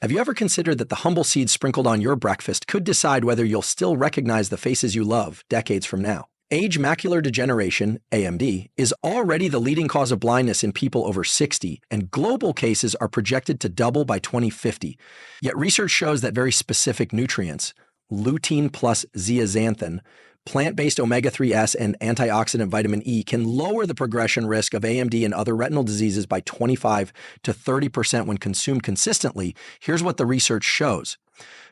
Have you ever considered that the humble seeds sprinkled on your breakfast could decide whether you'll still recognize the faces you love decades from now? Age macular degeneration, AMD, is already the leading cause of blindness in people over 60, and global cases are projected to double by 2050. Yet research shows that very specific nutrients, lutein plus zeaxanthin, plant-based omega-3s, and antioxidant vitamin E can lower the progression risk of AMD and other retinal diseases by 25 to 30% when consumed consistently. Here's what the research shows.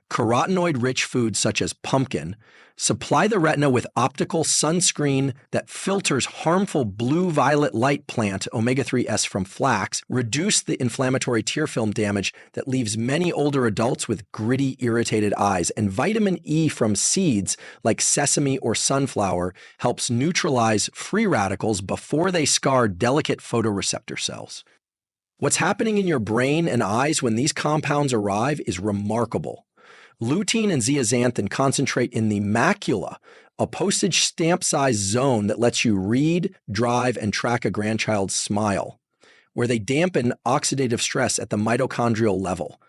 Carotenoid-rich foods such as pumpkin supply the retina with optical sunscreen that filters harmful blue-violet light plant omega-3s from flax, reduce the inflammatory tear film damage that leaves many older adults with gritty, irritated eyes, and vitamin E from seeds like sesame or sunflower helps neutralize free radicals before they scar delicate photoreceptor cells. What's happening in your brain and eyes when these compounds arrive is remarkable. Lutein and zeaxanthin concentrate in the macula, a postage stamp-sized zone that lets you read, drive, and track a grandchild's smile, where they dampen oxidative stress at the mitochondrial level.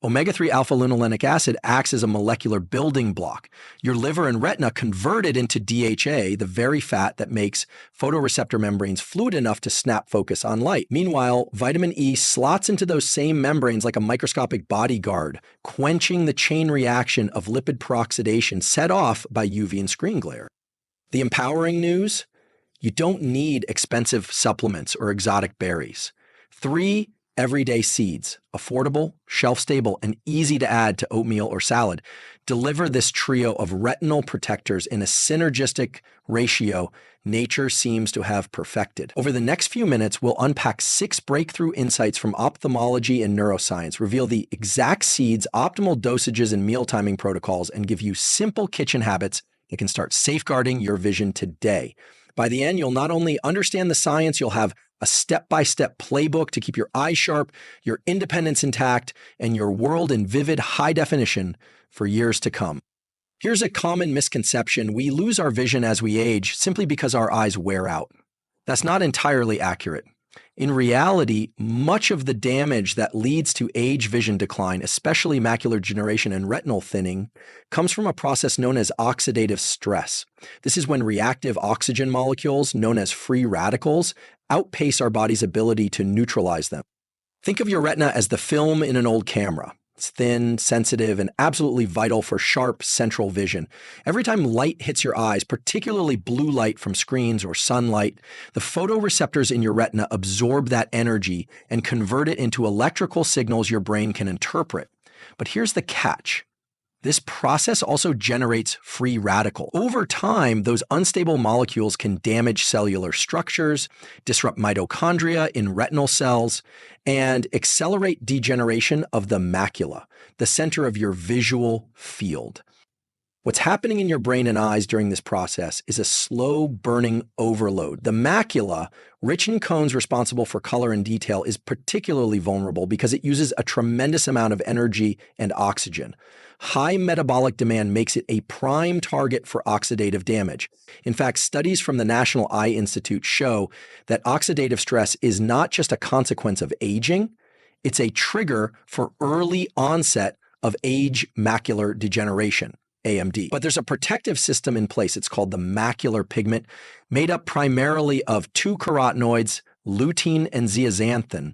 Omega-3 alpha-linolenic acid acts as a molecular building block. Your liver and retina convert it into DHA, the very fat that makes photoreceptor membranes fluid enough to snap focus on light. Meanwhile, vitamin E slots into those same membranes like a microscopic bodyguard, quenching the chain reaction of lipid peroxidation set off by UV and screen glare. The empowering news? You don't need expensive supplements or exotic berries. 3 everyday seeds, affordable, shelf-stable, and easy to add to oatmeal or salad, deliver this trio of retinal protectors in a synergistic ratio nature seems to have perfected. Over the next few minutes, we'll unpack 6 breakthrough insights from ophthalmology and neuroscience, reveal the exact seeds, optimal dosages, and meal timing protocols, and give you simple kitchen habits that can start safeguarding your vision today. By the end, you'll not only understand the science, you'll have a step-by-step playbook to keep your eyes sharp, your independence intact, and your world in vivid high definition for years to come. Here's a common misconception. We lose our vision as we age simply because our eyes wear out. That's not entirely accurate. In reality, much of the damage that leads to age vision decline, especially macular degeneration and retinal thinning, comes from a process known as oxidative stress. This is when reactive oxygen molecules, known as free radicals, outpace our body's ability to neutralize them. Think of your retina as the film in an old camera. It's thin, sensitive, and absolutely vital for sharp central vision. Every time light hits your eyes, particularly blue light from screens or sunlight, the photoreceptors in your retina absorb that energy and convert it into electrical signals your brain can interpret. But here's the catch. This process also generates free radicals. Over time, those unstable molecules can damage cellular structures, disrupt mitochondria in retinal cells, and accelerate degeneration of the macula, the center of your visual field. What's happening in your brain and eyes during this process is a slow burning overload. The macula, rich in cones responsible for color and detail, is particularly vulnerable because it uses a tremendous amount of energy and oxygen. High metabolic demand makes it a prime target for oxidative damage. In fact, studies from the National Eye Institute show that oxidative stress is not just a consequence of aging, it's a trigger for early onset of age macular degeneration, AMD. But there's a protective system in place. It's called the macular pigment, made up primarily of 2 carotenoids, lutein and zeaxanthin.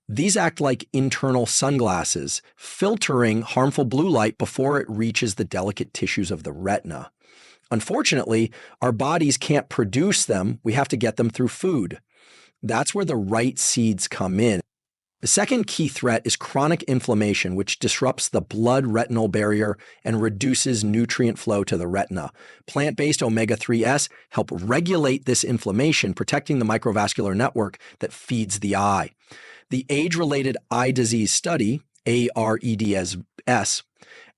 These act like internal sunglasses, filtering harmful blue light before it reaches the delicate tissues of the retina. Unfortunately, our bodies can't produce them. We have to get them through food. That's where the right seeds come in. The second key threat is chronic inflammation, which disrupts the blood-retinal barrier and reduces nutrient flow to the retina. Plant-based omega-3s help regulate this inflammation, protecting the microvascular network that feeds the eye. The age-related eye disease study, AREDS,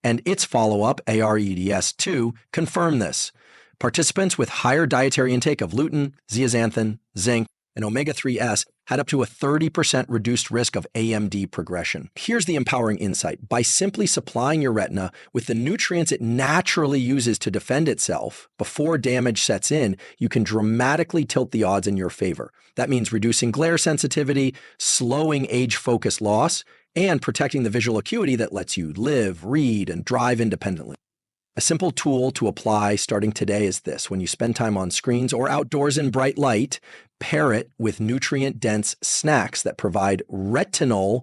and its follow-up, AREDS2, confirm this. Participants with higher dietary intake of lutein, zeaxanthin, zinc, and omega-3s had up to a 30% reduced risk of AMD progression. Here's the empowering insight. By simply supplying your retina with the nutrients it naturally uses to defend itself before damage sets in, you can dramatically tilt the odds in your favor. That means reducing glare sensitivity, slowing age focus loss, and protecting the visual acuity that lets you live, read, and drive independently. A simple tool to apply starting today is this. When you spend time on screens or outdoors in bright light, pair it with nutrient-dense snacks that provide retinol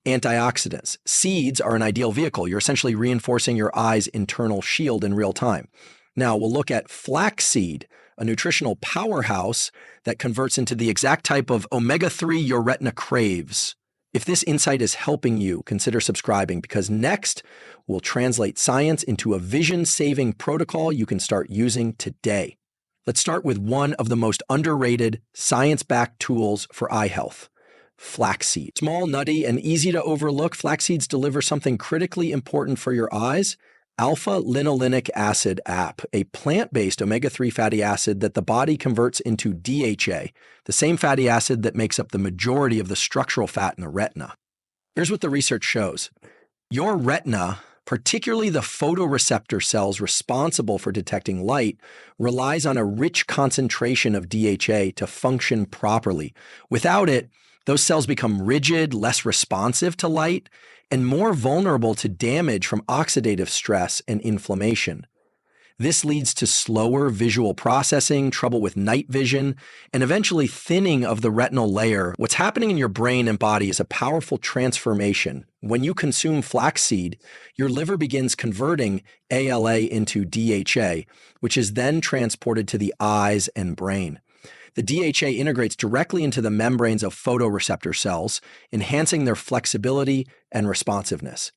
antioxidants. Seeds are an ideal vehicle. You're essentially reinforcing your eye's internal shield in real time. Now, we'll look at flaxseed, a nutritional powerhouse that converts into the exact type of omega-3 your retina craves. If this insight is helping you, consider subscribing, because next we'll translate science into a vision-saving protocol you can start using today. Let's start with one of the most underrated science-backed tools for eye health: flaxseed. Small, nutty, and easy to overlook, flax seeds deliver something critically important for your eyes: alpha-linolenic acid (AP), a plant-based omega-3 fatty acid that the body converts into DHA, the same fatty acid that makes up the majority of the structural fat in the retina. Here's what the research shows. Your retina, particularly the photoreceptor cells responsible for detecting light, relies on a rich concentration of DHA to function properly. Without it, those cells become rigid, less responsive to light, and more vulnerable to damage from oxidative stress and inflammation. This leads to slower visual processing, trouble with night vision, and eventually thinning of the retinal layer. What's happening in your brain and body is a powerful transformation. When you consume flaxseed, your liver begins converting ALA into DHA, which is then transported to the eyes and brain. The DHA integrates directly into the membranes of photoreceptor cells, enhancing their flexibility and responsiveness.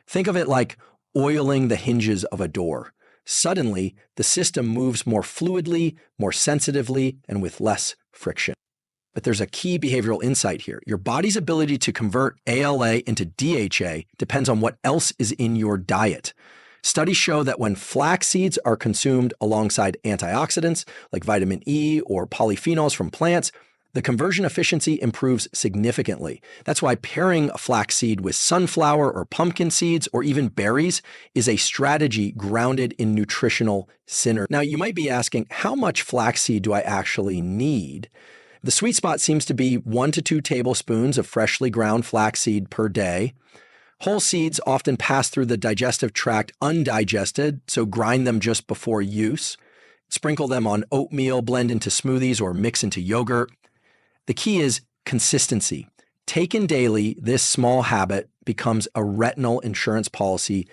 Think of it like oiling the hinges of a door. Suddenly, the system moves more fluidly, more sensitively, and with less friction. But there's a key behavioral insight here. Your body's ability to convert ALA into DHA depends on what else is in your diet. Studies show that when flax seeds are consumed alongside antioxidants like vitamin E or polyphenols from plants, the conversion efficiency improves significantly. That's why pairing a flaxseed with sunflower or pumpkin seeds or even berries is a strategy grounded in nutritional synergy. Now, you might be asking, how much flaxseed do I actually need? The sweet spot seems to be 1 to 2 tablespoons of freshly ground flaxseed per day. Whole seeds often pass through the digestive tract undigested, so grind them just before use. Sprinkle them on oatmeal, blend into smoothies, or mix into yogurt. The key is consistency. Taken daily, this small habit becomes a retinal insurance policy.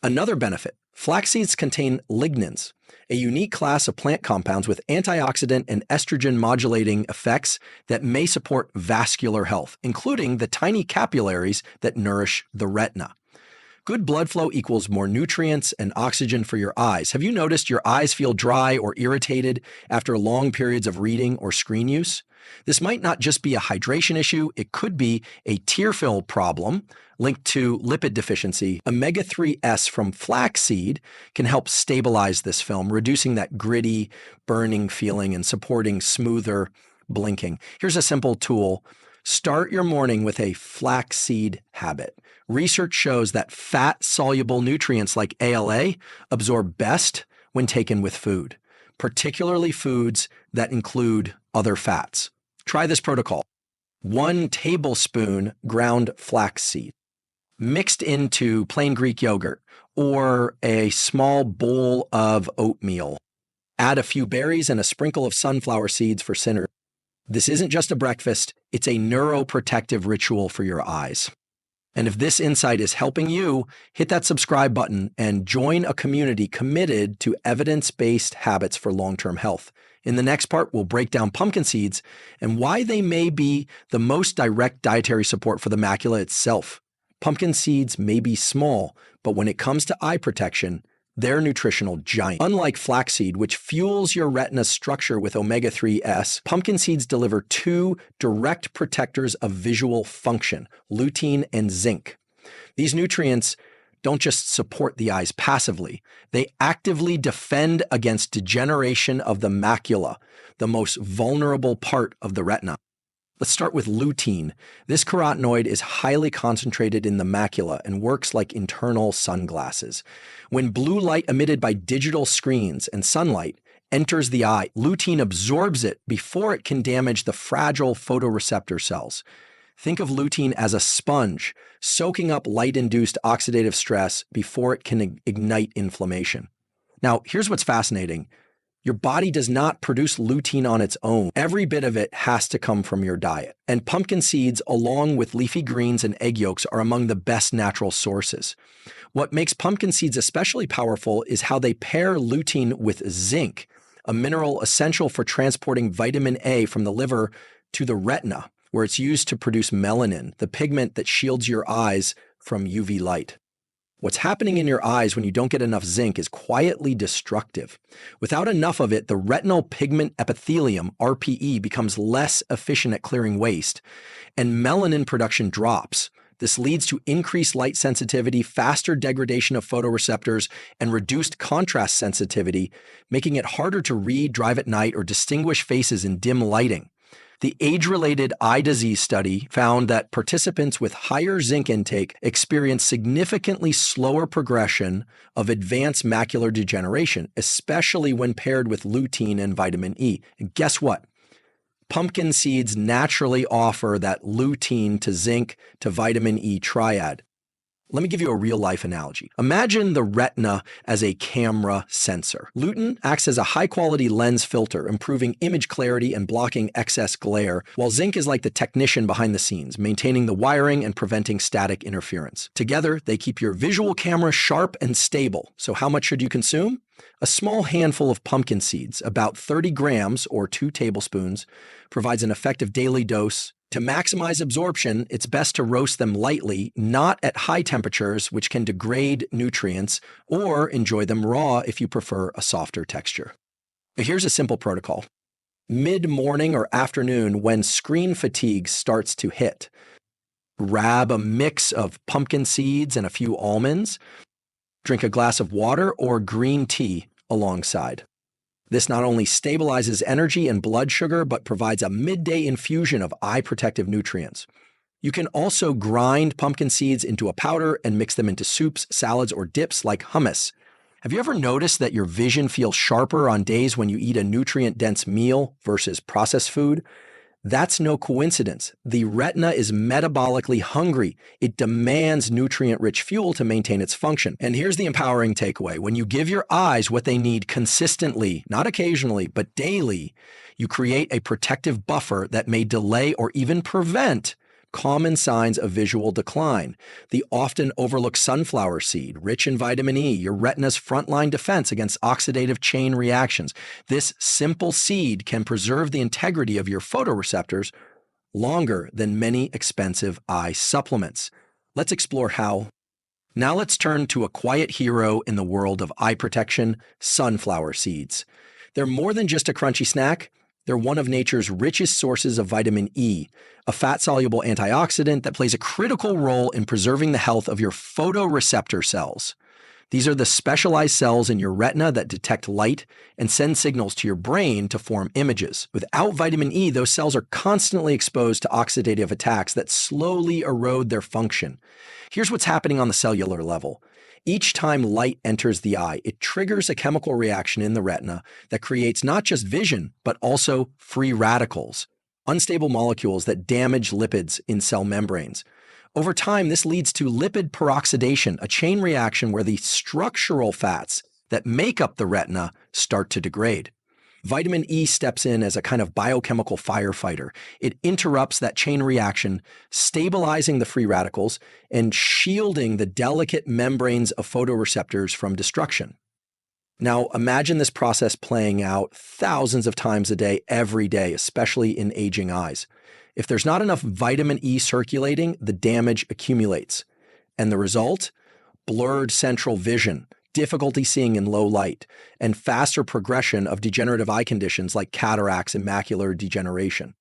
Another benefit: flax seeds contain lignans, a unique class of plant compounds with antioxidant and estrogen modulating effects that may support vascular health, including the tiny capillaries that nourish the retina. Good blood flow equals more nutrients and oxygen for your eyes. Have you noticed your eyes feel dry or irritated after long periods of reading or screen use? This might not just be a hydration issue, it could be a tear film problem linked to lipid deficiency. Omega-3s from flaxseed can help stabilize this film, reducing that gritty, burning feeling and supporting smoother blinking. Here's a simple tool. Start your morning with a flaxseed habit. Research shows that fat-soluble nutrients like ALA absorb best when taken with food, particularly foods that include other fats. Try this protocol. 1 tablespoon ground flaxseed mixed into plain Greek yogurt or a small bowl of oatmeal. Add a few berries and a sprinkle of sunflower seeds for synergy. This isn't just a breakfast, it's a neuroprotective ritual for your eyes. And if this insight is helping you, hit that subscribe button and join a community committed to evidence-based habits for long-term health. In the next part, we'll break down pumpkin seeds and why they may be the most direct dietary support for the macula itself. Pumpkin seeds may be small, but when it comes to eye protection, they're nutritional giants. Unlike flaxseed, which fuels your retina's structure with omega-3s, pumpkin seeds deliver 2 direct protectors of visual function: lutein and zinc. These nutrients don't just support the eyes passively, they actively defend against degeneration of the macula, the most vulnerable part of the retina. Let's start with lutein. This carotenoid is highly concentrated in the macula and works like internal sunglasses. When blue light emitted by digital screens and sunlight enters the eye, lutein absorbs it before it can damage the fragile photoreceptor cells. Think of lutein as a sponge, soaking up light-induced oxidative stress before it can ignite inflammation. Now, here's what's fascinating. Your body does not produce lutein on its own. Every bit of it has to come from your diet. And pumpkin seeds, along with leafy greens and egg yolks, are among the best natural sources. What makes pumpkin seeds especially powerful is how they pair lutein with zinc, a mineral essential for transporting vitamin A from the liver to the retina, where it's used to produce melanin, the pigment that shields your eyes from UV light. What's happening in your eyes when you don't get enough zinc is quietly destructive. Without enough of it, the retinal pigment epithelium, RPE, becomes less efficient at clearing waste, and melanin production drops. This leads to increased light sensitivity, faster degradation of photoreceptors, and reduced contrast sensitivity, making it harder to read, drive at night, or distinguish faces in dim lighting. The age-related eye disease study found that participants with higher zinc intake experienced significantly slower progression of advanced macular degeneration, especially when paired with lutein and vitamin E. And guess what? Pumpkin seeds naturally offer that lutein to zinc to vitamin E triad. Let me give you a real-life analogy. Imagine the retina as a camera sensor. Lutein acts as a high-quality lens filter, improving image clarity and blocking excess glare, while zinc is like the technician behind the scenes, maintaining the wiring and preventing static interference. Together, they keep your visual camera sharp and stable. So how much should you consume? A small handful of pumpkin seeds, about 30 grams or 2 tablespoons, provides an effective daily dose. To maximize absorption, it's best to roast them lightly, not at high temperatures, which can degrade nutrients, or enjoy them raw if you prefer a softer texture. Here's a simple protocol. Mid-morning or afternoon, when screen fatigue starts to hit, grab a mix of pumpkin seeds and a few almonds. Drink a glass of water or green tea alongside. This not only stabilizes energy and blood sugar, but provides a midday infusion of eye protective nutrients. You can also grind pumpkin seeds into a powder and mix them into soups, salads, or dips like hummus. Have you ever noticed that your vision feels sharper on days when you eat a nutrient-dense meal versus processed food? That's no coincidence. The retina is metabolically hungry. It demands nutrient-rich fuel to maintain its function. And here's the empowering takeaway. When you give your eyes what they need consistently, not occasionally, but daily, you create a protective buffer that may delay or even prevent common signs of visual decline. The often overlooked sunflower seed, rich in vitamin E, your retina's frontline defense against oxidative chain reactions. This simple seed can preserve the integrity of your photoreceptors longer than many expensive eye supplements. Let's explore how. Now let's turn to a quiet hero in the world of eye protection, sunflower seeds. They're more than just a crunchy snack. They're one of nature's richest sources of vitamin E, a fat-soluble antioxidant that plays a critical role in preserving the health of your photoreceptor cells. These are the specialized cells in your retina that detect light and send signals to your brain to form images. Without vitamin E, those cells are constantly exposed to oxidative attacks that slowly erode their function. Here's what's happening on the cellular level. Each time light enters the eye, it triggers a chemical reaction in the retina that creates not just vision, but also free radicals, unstable molecules that damage lipids in cell membranes. Over time, this leads to lipid peroxidation, a chain reaction where the structural fats that make up the retina start to degrade. Vitamin E steps in as a kind of biochemical firefighter. It interrupts that chain reaction, stabilizing the free radicals and shielding the delicate membranes of photoreceptors from destruction. Now, imagine this process playing out thousands of times a day, every day, especially in aging eyes. If there's not enough vitamin E circulating, the damage accumulates. And the result? Blurred central vision, difficulty seeing in low light, and faster progression of degenerative eye conditions like cataracts and macular degeneration.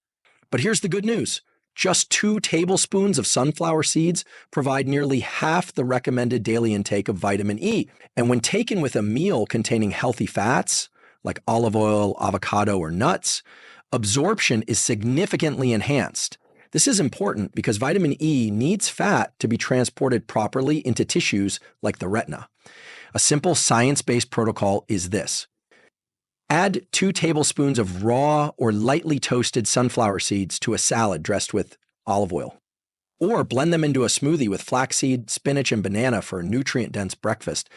But here's the good news. Just 2 tablespoons of sunflower seeds provide nearly half the recommended daily intake of vitamin E. And when taken with a meal containing healthy fats, like olive oil, avocado, or nuts, absorption is significantly enhanced. This is important because vitamin E needs fat to be transported properly into tissues like the retina. A simple science-based protocol is this. Add 2 tablespoons of raw or lightly toasted sunflower seeds to a salad dressed with olive oil. Or blend them into a smoothie with flaxseed, spinach, and banana for a nutrient-dense breakfast.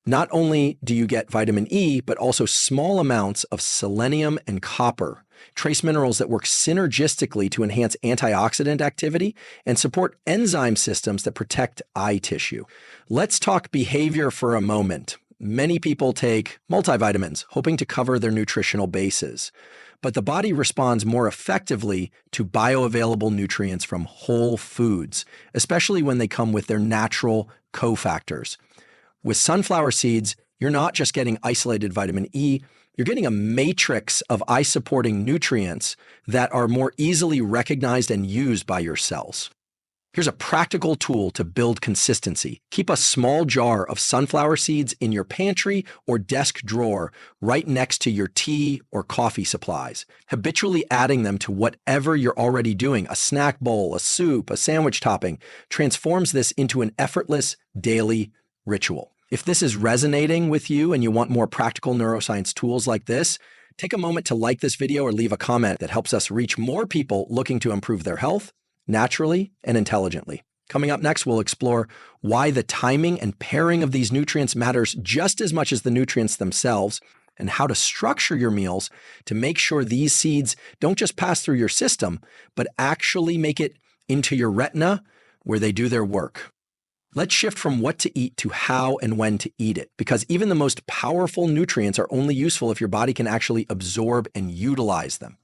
Not only do you get vitamin E, but also small amounts of selenium and copper, trace minerals that work synergistically to enhance antioxidant activity and support enzyme systems that protect eye tissue. Let's talk behavior for a moment. Many people take multivitamins, hoping to cover their nutritional bases. But the body responds more effectively to bioavailable nutrients from whole foods, especially when they come with their natural cofactors. With sunflower seeds, you're not just getting isolated vitamin E, you're getting a matrix of eye-supporting nutrients that are more easily recognized and used by your cells. Here's a practical tool to build consistency. Keep a small jar of sunflower seeds in your pantry or desk drawer right next to your tea or coffee supplies, habitually adding them to whatever you're already doing. A snack bowl, a soup, a sandwich topping transforms this into an effortless daily ritual. If this is resonating with you and you want more practical neuroscience tools like this, take a moment to like this video or leave a comment that helps us reach more people looking to improve their health naturally and intelligently. Coming up next, we'll explore why the timing and pairing of these nutrients matters just as much as the nutrients themselves, and how to structure your meals to make sure these seeds don't just pass through your system, but actually make it into your retina where they do their work. Let's shift from what to eat to how and when to eat it, because even the most powerful nutrients are only useful if your body can actually absorb and utilize them.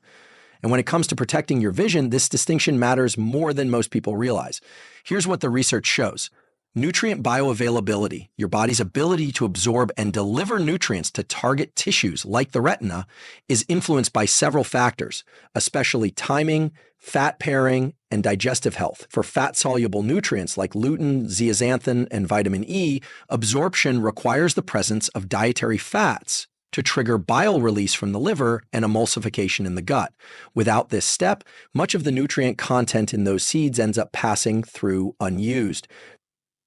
And when it comes to protecting your vision, this distinction matters more than most people realize. Here's what the research shows. Nutrient bioavailability, your body's ability to absorb and deliver nutrients to target tissues like the retina, is influenced by several factors, especially timing, fat pairing, and digestive health. For fat-soluble nutrients like lutein, zeaxanthin, and vitamin E, absorption requires the presence of dietary fats to trigger bile release from the liver and emulsification in the gut. Without this step, much of the nutrient content in those seeds ends up passing through unused.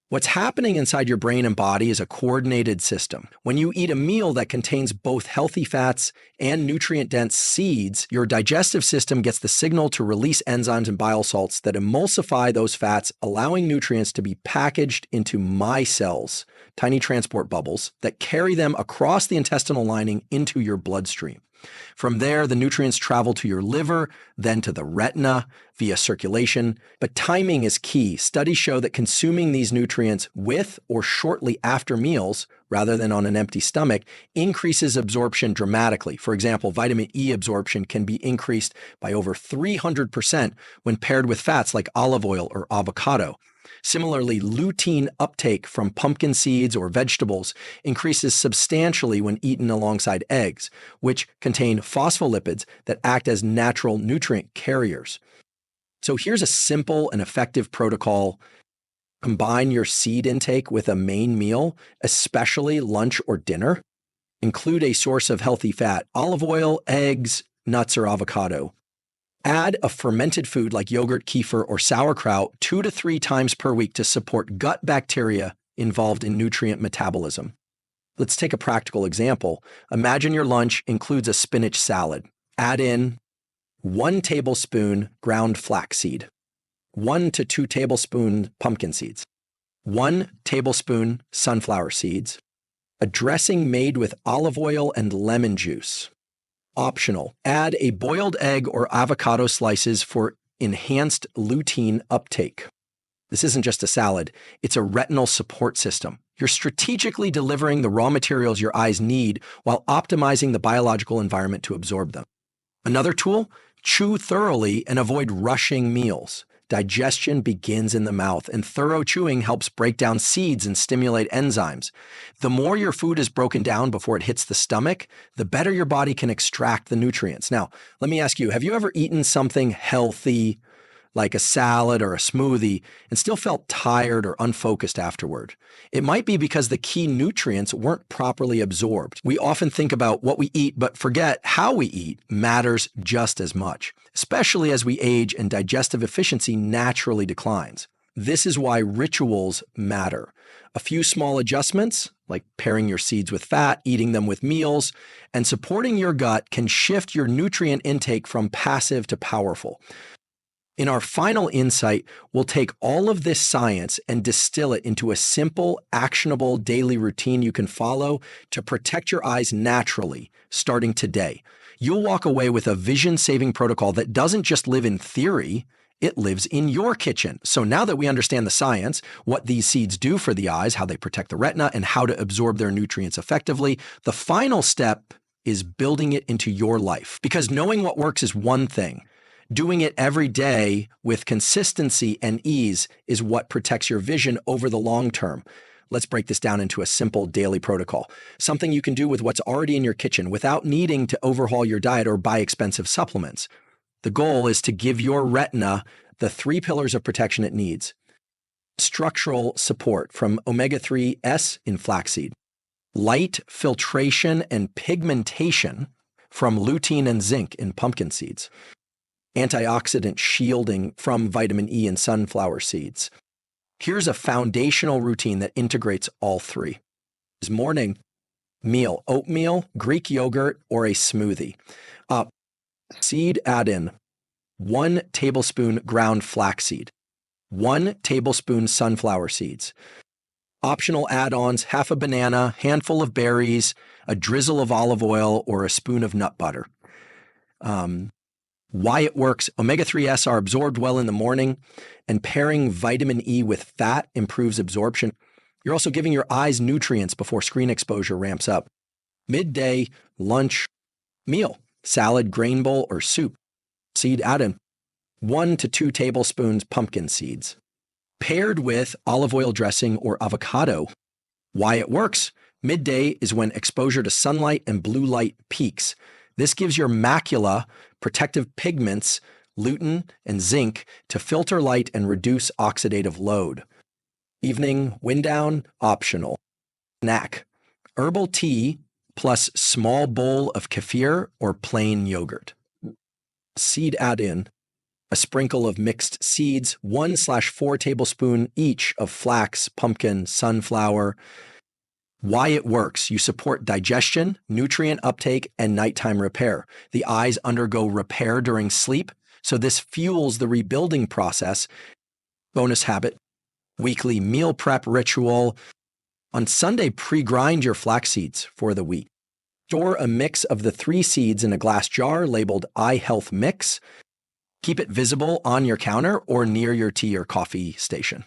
What's happening inside your brain and body is a coordinated system. When you eat a meal that contains both healthy fats and nutrient-dense seeds, your digestive system gets the signal to release enzymes and bile salts that emulsify those fats, allowing nutrients to be packaged into micelles, tiny transport bubbles that carry them across the intestinal lining into your bloodstream. From there, the nutrients travel to your liver, then to the retina via circulation. But timing is key. Studies show that consuming these nutrients with or shortly after meals, rather than on an empty stomach, increases absorption dramatically. For example, vitamin E absorption can be increased by over 300% when paired with fats like olive oil or avocado. Similarly, lutein uptake from pumpkin seeds or vegetables increases substantially when eaten alongside eggs, which contain phospholipids that act as natural nutrient carriers. So here's a simple and effective protocol. Combine your seed intake with a main meal, especially lunch or dinner. Include a source of healthy fat, olive oil, eggs, nuts, or avocado. Add a fermented food like yogurt, kefir, or sauerkraut 2 to 3 times per week to support gut bacteria involved in nutrient metabolism. Let's take a practical example. Imagine your lunch includes a spinach salad. Add in 1 tablespoon ground flaxseed, 1 to 2 tablespoons pumpkin seeds, 1 tablespoon sunflower seeds, a dressing made with olive oil and lemon juice. Optional. Add a boiled egg or avocado slices for enhanced lutein uptake. This isn't just a salad, it's a retinal support system. You're strategically delivering the raw materials your eyes need while optimizing the biological environment to absorb them. Another tool, chew thoroughly and avoid rushing meals. Digestion begins in the mouth, and thorough chewing helps break down seeds and stimulate enzymes. The more your food is broken down before it hits the stomach, the better your body can extract the nutrients. Now, let me ask you, have you ever eaten something healthy, like a salad or a smoothie, and still felt tired or unfocused afterward? It might be because the key nutrients weren't properly absorbed. We often think about what we eat, but forget how we eat matters just as much, especially as we age and digestive efficiency naturally declines. This is why rituals matter. A few small adjustments, like pairing your seeds with fat, eating them with meals, and supporting your gut can shift your nutrient intake from passive to powerful. In our final insight, we'll take all of this science and distill it into a simple, actionable daily routine you can follow to protect your eyes naturally, starting today. You'll walk away with a vision-saving protocol that doesn't just live in theory, it lives in your kitchen. So now that we understand the science, what these seeds do for the eyes, how they protect the retina, and how to absorb their nutrients effectively, the final step is building it into your life. Because knowing what works is one thing. Doing it every day with consistency and ease is what protects your vision over the long term. Let's break this down into a simple daily protocol. Something you can do with what's already in your kitchen without needing to overhaul your diet or buy expensive supplements. The goal is to give your retina the 3 pillars of protection it needs. Structural support from omega-3s in flaxseed. Light filtration and pigmentation from lutein and zinc in pumpkin seeds. Antioxidant shielding from vitamin E in sunflower seeds. Here's a foundational routine that integrates all 3. This morning, meal, oatmeal, Greek yogurt, or a smoothie. Seed add-in, 1 tablespoon ground flaxseed, 1 tablespoon sunflower seeds. Optional add-ons, half a banana, handful of berries, a drizzle of olive oil, or a spoon of nut butter. Why it works, omega-3s are absorbed well in the morning, and pairing vitamin E with fat improves absorption. You're also giving your eyes nutrients before screen exposure ramps up. Midday, lunch, meal, salad, grain bowl, or soup. Seed add-in, 1 to 2 tablespoons pumpkin seeds. Paired with olive oil dressing or avocado. Why it works, midday is when exposure to sunlight and blue light peaks. This gives your macula protective pigments, lutein and zinc, to filter light and reduce oxidative load. Evening, wind down, optional. Snack, herbal tea plus small bowl of kefir or plain yogurt. Seed add-in, a sprinkle of mixed seeds, 1/4 tablespoon each of flax, pumpkin, sunflower. Why it works, you support digestion, nutrient uptake, and nighttime repair. The eyes undergo repair during sleep, so this fuels the rebuilding process. Bonus habit, weekly meal prep ritual. On Sunday, pre-grind your flax seeds for the week. Store a mix of the 3 seeds in a glass jar labeled Eye Health Mix. Keep it visible on your counter or near your tea or coffee station.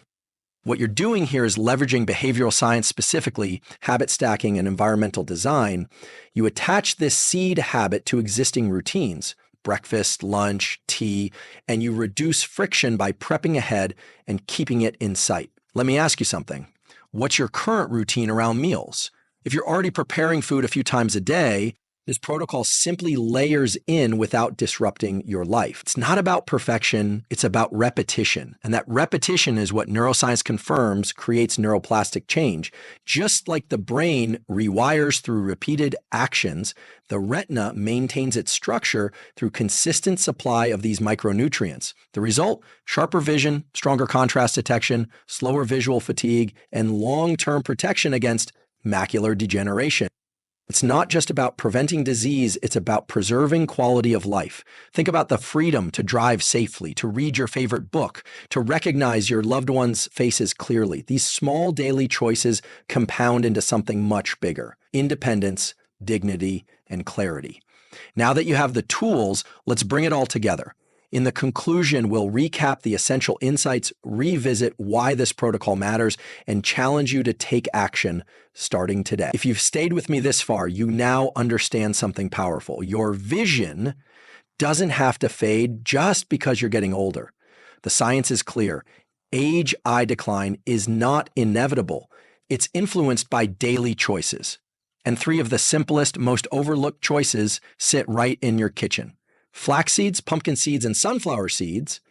What you're doing here is leveraging behavioral science, specifically habit stacking and environmental design. You attach this seed habit to existing routines, breakfast, lunch, tea, and you reduce friction by prepping ahead and keeping it in sight. Let me ask you something. What's your current routine around meals? If you're already preparing food a few times a day, this protocol simply layers in without disrupting your life. It's not about perfection, it's about repetition. And that repetition is what neuroscience confirms creates neuroplastic change. Just like the brain rewires through repeated actions, the retina maintains its structure through consistent supply of these micronutrients. The result? Sharper vision, stronger contrast detection, slower visual fatigue, and long-term protection against macular degeneration. It's not just about preventing disease, it's about preserving quality of life. Think about the freedom to drive safely, to read your favorite book, to recognize your loved one's faces clearly. These small daily choices compound into something much bigger: independence, dignity, and clarity. Now that you have the tools, let's bring it all together. In the conclusion, we'll recap the essential insights, revisit why this protocol matters, and challenge you to take action starting today. If you've stayed with me this far, you now understand something powerful. Your vision doesn't have to fade just because you're getting older. The science is clear. Age eye decline is not inevitable. It's influenced by daily choices. And 3 of the simplest, most overlooked choices sit right in your kitchen: flax seeds, pumpkin seeds, and sunflower seeds.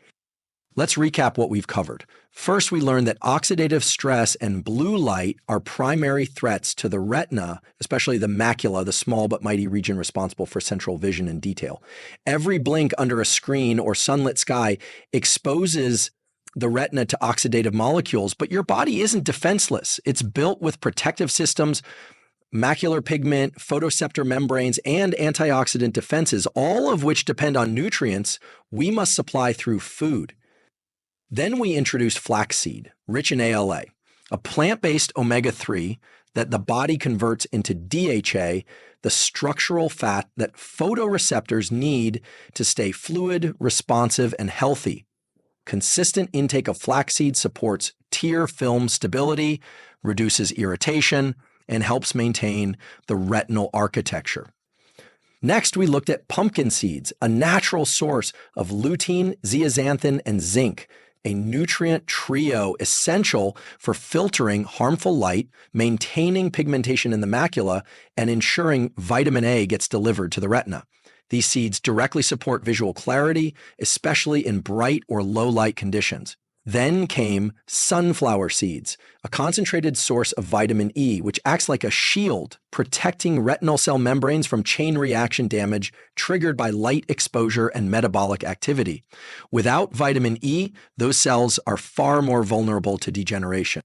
Let's recap what we've covered. First, we learned that oxidative stress and blue light are primary threats to the retina, especially the macula, the small but mighty region responsible for central vision and detail. Every blink under a screen or sunlit sky exposes the retina to oxidative molecules, but your body isn't defenseless. It's built with protective systems macular pigment, photoreceptor membranes, and antioxidant defenses, all of which depend on nutrients we must supply through food. Then we introduced flaxseed, rich in ALA, a plant-based omega-3 that the body converts into DHA, the structural fat that photoreceptors need to stay fluid, responsive, and healthy. Consistent intake of flaxseed supports tear film stability, reduces irritation, and helps maintain the retinal architecture. Next, we looked at pumpkin seeds, a natural source of lutein, zeaxanthin, and zinc, a nutrient trio essential for filtering harmful light, maintaining pigmentation in the macula, and ensuring vitamin A gets delivered to the retina. These seeds directly support visual clarity, especially in bright or low light conditions. Then came sunflower seeds, a concentrated source of vitamin E, which acts like a shield, protecting retinal cell membranes from chain reaction damage triggered by light exposure and metabolic activity. Without vitamin E, those cells are far more vulnerable to degeneration.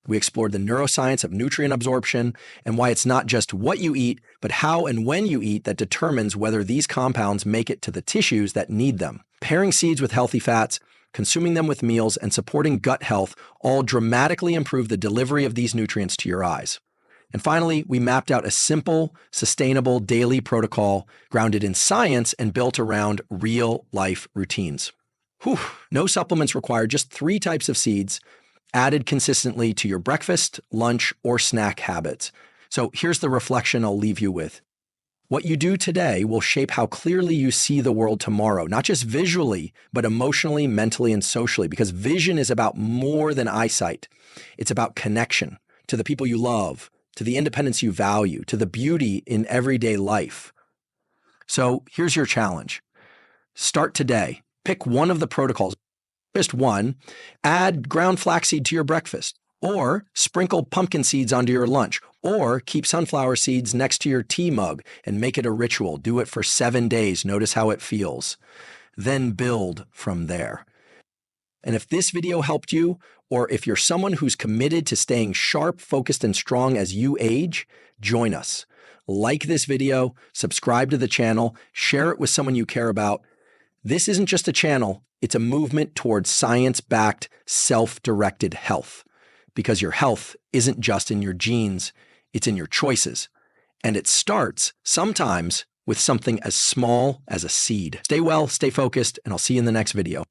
We explored the neuroscience of nutrient absorption and why it's not just what you eat, but how and when you eat that determines whether these compounds make it to the tissues that need them. Pairing seeds with healthy fats, consuming them with meals, and supporting gut health all dramatically improve the delivery of these nutrients to your eyes. And finally, we mapped out a simple, sustainable daily protocol grounded in science and built around real-life routines. No supplements required, just 3 types of seeds added consistently to your breakfast, lunch, or snack habits. So here's the reflection I'll leave you with. What you do today will shape how clearly you see the world tomorrow, not just visually, but emotionally, mentally, and socially, because vision is about more than eyesight. It's about connection to the people you love, to the independence you value, to the beauty in everyday life. So here's your challenge. Start today. Pick one of the protocols. Just one, add ground flaxseed to your breakfast, or sprinkle pumpkin seeds onto your lunch, or keep sunflower seeds next to your tea mug and make it a ritual. Do it for 7 days. Notice how it feels. Then build from there. And if this video helped you, or if you're someone who's committed to staying sharp, focused, and strong as you age, join us. Like this video, subscribe to the channel, share it with someone you care about. This isn't just a channel, it's a movement towards science-backed, self-directed health. Because your health isn't just in your genes, it's in your choices. And it starts, sometimes, with something as small as a seed. Stay well, stay focused, and I'll see you in the next video.